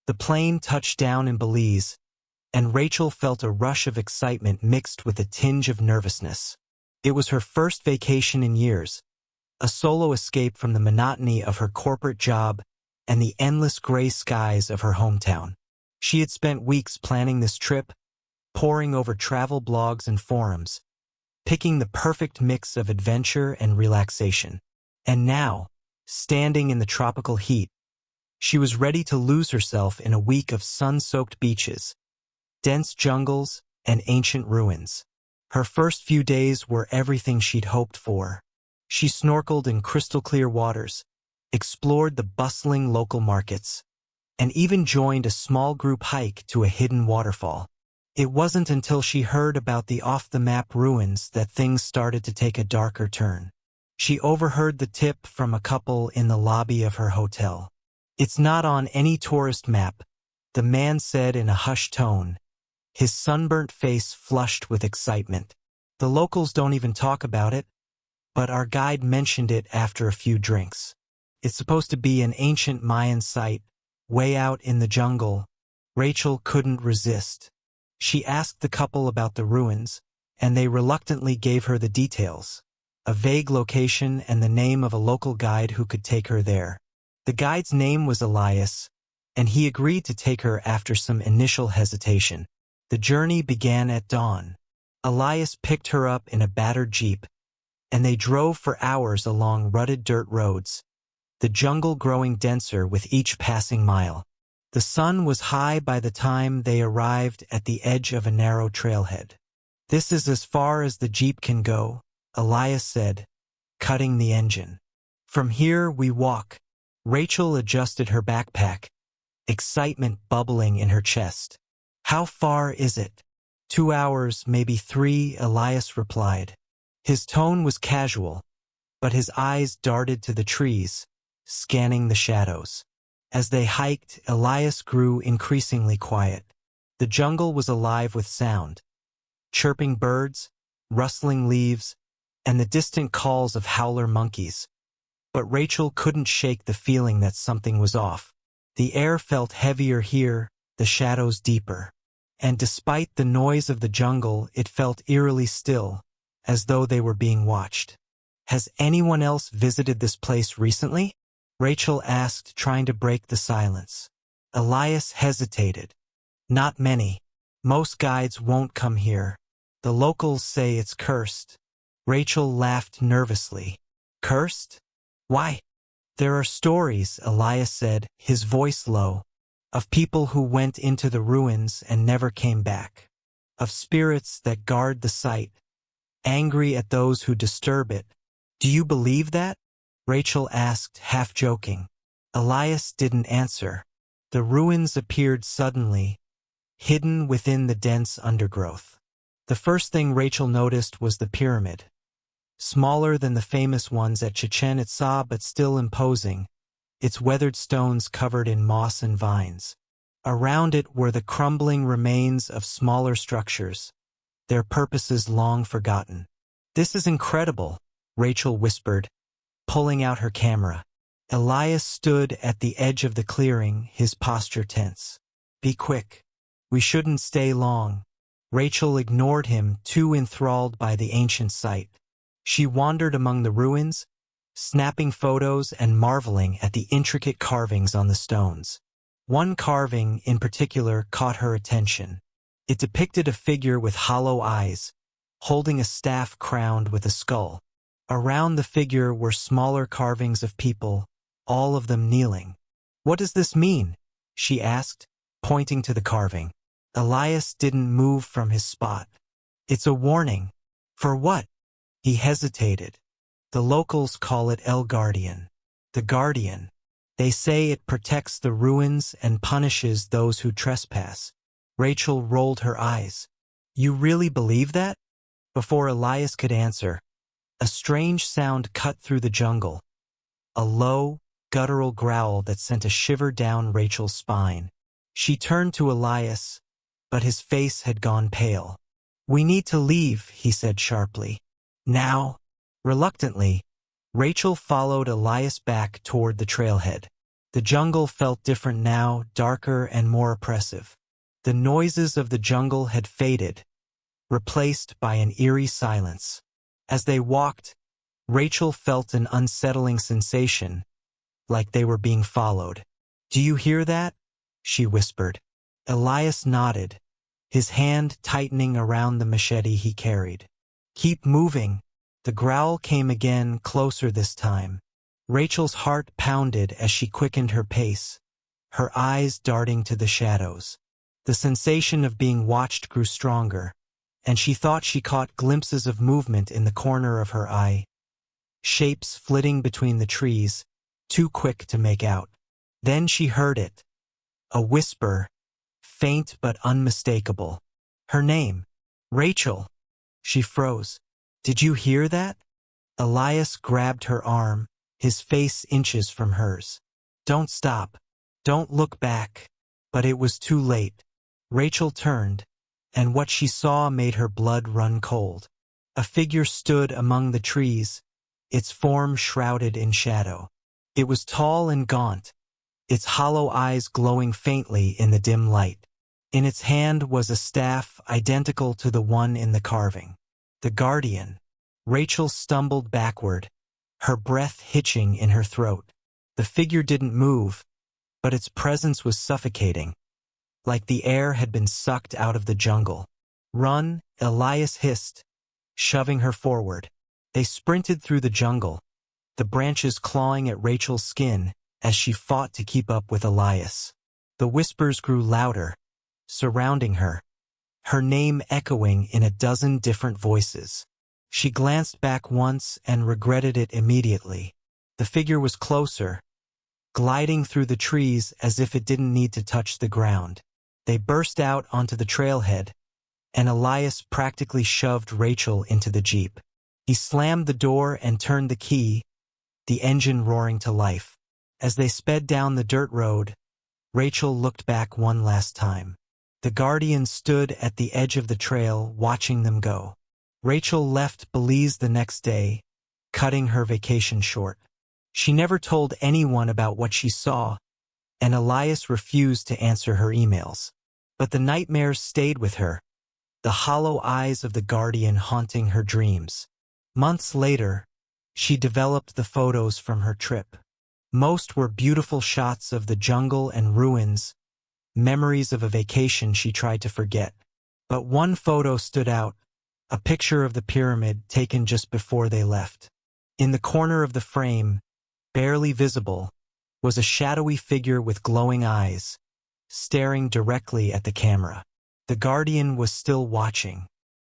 The plane touched down in Belize, and Rachel felt a rush of excitement mixed with a tinge of nervousness. It was her first vacation in years, a solo escape from the monotony of her corporate job and the endless gray skies of her hometown. She had spent weeks planning this trip, poring over travel blogs and forums, picking the perfect mix of adventure and relaxation. And now, standing in the tropical heat, she was ready to lose herself in a week of sun-soaked beaches, dense jungles, and ancient ruins. Her first few days were everything she'd hoped for. She snorkeled in crystal-clear waters, explored the bustling local markets, and even joined a small group hike to a hidden waterfall. It wasn't until she heard about the off-the-map ruins that things started to take a darker turn. She overheard the tip from a couple in the lobby of her hotel. "It's not on any tourist map," the man said in a hushed tone, his sunburnt face flushed with excitement. "The locals don't even talk about it, but our guide mentioned it after a few drinks. It's supposed to be an ancient Mayan site, way out in the jungle." Rachel couldn't resist. She asked the couple about the ruins, and they reluctantly gave her the details, a vague location and the name of a local guide who could take her there. The guide's name was Elias, and he agreed to take her after some initial hesitation. The journey began at dawn. Elias picked her up in a battered jeep, and they drove for hours along rutted dirt roads, the jungle growing denser with each passing mile. The sun was high by the time they arrived at the edge of a narrow trailhead. "This is as far as the jeep can go," Elias said, cutting the engine. "From here we walk." Rachel adjusted her backpack, excitement bubbling in her chest. "How far is it?" 2 hours, maybe 3, Elias replied. His tone was casual, but his eyes darted to the trees, scanning the shadows. As they hiked, Elias grew increasingly quiet. The jungle was alive with sound, chirping birds, rustling leaves, and the distant calls of howler monkeys. But Rachel couldn't shake the feeling that something was off. The air felt heavier here, the shadows deeper. And despite the noise of the jungle, it felt eerily still, as though they were being watched. "Has anyone else visited this place recently?" Rachel asked, trying to break the silence. Elias hesitated. "Not many. Most guides won't come here. The locals say it's cursed." Rachel laughed nervously. "Cursed? Why?" "There are stories," Elias said, his voice low, "of people who went into the ruins and never came back. Of spirits that guard the site, angry at those who disturb it." "Do you believe that?" Rachel asked, half joking. Elias didn't answer. The ruins appeared suddenly, hidden within the dense undergrowth. The first thing Rachel noticed was the pyramid. Smaller than the famous ones at Chichen Itza but still imposing, its weathered stones covered in moss and vines. Around it were the crumbling remains of smaller structures, their purposes long forgotten. "This is incredible," Rachel whispered, pulling out her camera. Elias stood at the edge of the clearing, his posture tense. "Be quick. We shouldn't stay long." Rachel ignored him, too enthralled by the ancient site. She wandered among the ruins, snapping photos and marveling at the intricate carvings on the stones. One carving, in particular, caught her attention. It depicted a figure with hollow eyes, holding a staff crowned with a skull. Around the figure were smaller carvings of people, all of them kneeling. "What does this mean?" she asked, pointing to the carving. Elias didn't move from his spot. "It's a warning." "For what?" He hesitated. "The locals call it El Guardián. The Guardian. They say it protects the ruins and punishes those who trespass." Rachel rolled her eyes. "You really believe that?" Before Elias could answer, a strange sound cut through the jungle, a low, guttural growl that sent a shiver down Rachel's spine. She turned to Elias, but his face had gone pale. "We need to leave," he said sharply. "Now?" Reluctantly, Rachel followed Elias back toward the trailhead. The jungle felt different now, darker and more oppressive. The noises of the jungle had faded, replaced by an eerie silence. As they walked, Rachel felt an unsettling sensation, like they were being followed. "Do you hear that?" she whispered. Elias nodded, his hand tightening around the machete he carried. "Keep moving." The growl came again, closer this time. Rachel's heart pounded as she quickened her pace, her eyes darting to the shadows. The sensation of being watched grew stronger, and she thought she caught glimpses of movement in the corner of her eye. Shapes flitting between the trees, too quick to make out. Then she heard it. A whisper, faint but unmistakable. Her name. "Rachel." She froze. "Did you hear that?" Elias grabbed her arm, his face inches from hers. "Don't stop. Don't look back." But it was too late. Rachel turned, and what she saw made her blood run cold. A figure stood among the trees, its form shrouded in shadow. It was tall and gaunt, its hollow eyes glowing faintly in the dim light. In its hand was a staff identical to the one in the carving. The Guardián. Rachel stumbled backward, her breath hitching in her throat. The figure didn't move, but its presence was suffocating, like the air had been sucked out of the jungle. "Run," Elias hissed, shoving her forward. They sprinted through the jungle, the branches clawing at Rachel's skin as she fought to keep up with Elias. The whispers grew louder, surrounding her, her name echoing in a dozen different voices. She glanced back once and regretted it immediately. The figure was closer, gliding through the trees as if it didn't need to touch the ground. They burst out onto the trailhead, and Elias practically shoved Rachel into the jeep. He slammed the door and turned the key, the engine roaring to life. As they sped down the dirt road, Rachel looked back one last time. The Guardián stood at the edge of the trail, watching them go. Rachel left Belize the next day, cutting her vacation short. She never told anyone about what she saw, and Elias refused to answer her emails. But the nightmares stayed with her, the hollow eyes of the Guardián haunting her dreams. Months later, she developed the photos from her trip. Most were beautiful shots of the jungle and ruins, memories of a vacation she tried to forget. But one photo stood out, a picture of the pyramid taken just before they left. In the corner of the frame, barely visible, was a shadowy figure with glowing eyes, staring directly at the camera. The Guardián was still watching.